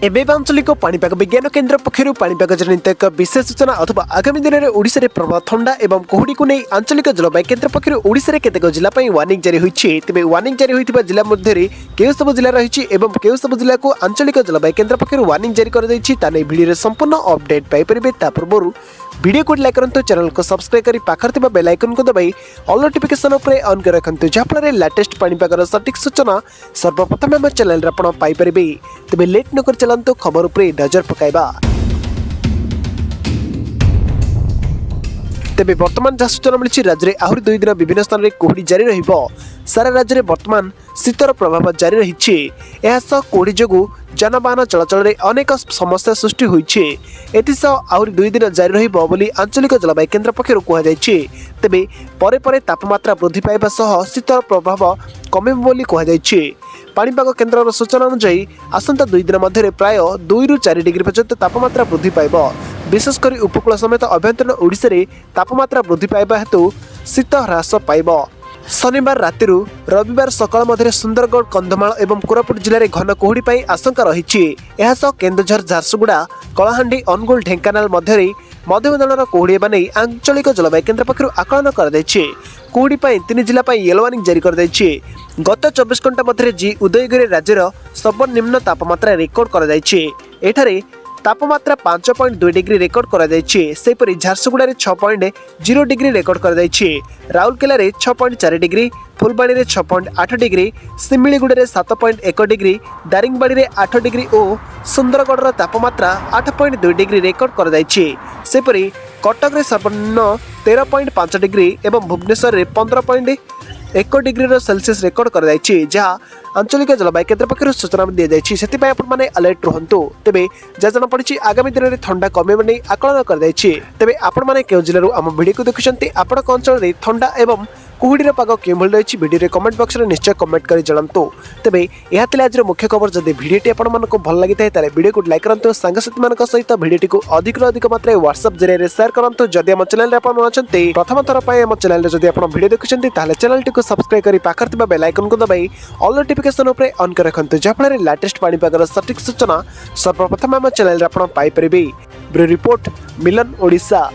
एबे आंचलिक पाणीपाग विज्ञान केन्द्र पक्षर पाणीपाग जनित एक विशेष सूचना अथवा आगामी दिन में ओडिशा रे प्रबल ठंडा एवं कुहुड़ी को नहीं आंचलिक जलवायु केन्द्र पक्षर ओडिशा रे केतेक जिला वार्निंग जारी होइछि। तेबे वार्निंग जारी होइतिबा जिला मध्ये केउ सब जिला रहिछि एवं केउ सब जिला को आंचलिक जलवायु केन्द्र पक्षर वार्निंग जारी कर दैछि ताने भिडियो रे संपूर्ण अपडेट पाइ परिबे। ता पूर्व वीडियो को लाइक करंतु, चैनल को सब्सक्राइब करी पाखर थिबा बेल आइकन को दबाई ऑल नोटिफिकेशन उपरे ऑन कर रखंतु जाफଳରେ लेटेस्ट पाणीपागर सटीक सूचना सर्वप्रथम हम चैनल रे आपण पाइ परिबे। तबे लेट न कर चलंतु खबर उपरे नजर पकाइबा। तेबे वर्तमान जहाँ सूचना मिली राज्य में आहरी 2 दिन विभिन्न स्थान में कुहुड़ी जारी रहिबो। सारा राज्य में वर्तमान शीतर प्रभाव जारी रही। कुहुड़ी जोगु जनवाहन चलाचल में अनेक समस्या सृष्टि होइछे। एथिसह आहरी 2 दिन जारी रहिबो बोली आंचलिक जलवायु केन्द्र पक्षरु कुहाଯାଇଛି। तेबे परे परे तापमात्रा वृद्धि पाइबा सह शीतर प्रभाव कमिबो बोली कुहाଯାଇଛି। पाणीपाग केन्द्र सूचना अनुसार आसंता 2 दिन मध्य प्राय 2 ରୁ 4 डिग्री पर्यंत तापमात्रा वृद्धि पाइब। विशेषकर उपकूल समेत अभ्यंतरीण ओडिशा रे तापमात्रा वृद्धि पाइबा हेतु शीत ह्रास पाइब। शनिवार राति रविवार सकाळ मध्य सुंदरगढ़, कंधमाल एवं कोरापुट जिले में घन कुहुड़ी पाई आशंका रही। केन्दुझर, झारसुगुड़ा, कलाहांडी, अनुगुल, ढेंकानाल मध्य मध्यम धरणर कुहुड़ी नहीं आंचलिक जलवायु केन्द्र पक्षर आकलन कर कुहुड़ी 3 जिला येलो वार्निंग जारी कर गत 24 घंटा मध्य उदयगिरी राज्यर सर्वनिम्न तापमात्रा रेकर्ड कर तापमात्रा 5.2 डिग्री रेकर्ड कर झारसुगुड़ा 6.0 डिग्री रेकर्ड कर Rourkela 6.4 degree, Phulbani 6.8 degree, Semiliguda 7.1 degree, Daringbadi 8 degree और सुंदरगढ़ तापमात्रा 8.2 डिग्री रेकर्ड कर कटक सर्वनिम्न 13.5 डिग्री एवं भुवनेश्वर 15.1 डिग्री सेल्सियस रेकर्ड कर जहाँ आंचलिक जलवायु केन्द्र पक्षर सूचना दी जाएगी। से आपने अलर्ट रुहतु। तेबे जहाँ जना पड़ी आगामी दिन में ठंडा कमिबा नहीं आकलन कर तेबे आपण मैंने केउ जिल्लारू आम वीडियो को देखुंत आपण अंचल में ठंडा एवं कुहुड़ी पाग केउं रही वीडियो कमेंट बॉक्स में निश्चय कमेंट कर जणातु। तेबे यह आज मुख्य खबर। जदि वीडियोटी आपको भल लगी था वीडियो को लाइक करूँ, सांगसाथी सहित वीडियोटी को अधिक मात्रा व्हाट्सएप जरिए शेयर करूँ। जदि आम चैनल अच्छे प्रथम थर पर आम चैनल जदि आप वीडियो देखुंत चैनल टी सब्सक्राइब कर पाखर थिबा बेल आइकन को दबाई ऑल नोटिफिकेशन उपरे ऑन कर रखंतु जाफଳରେ लेटेस्ट पाणीपागर सटीक सूचना सर्वप्रथम आम चैनल रे आपण पाई परिबे। ब्यूरो रिपोर्ट, मिलन, ओडिशा।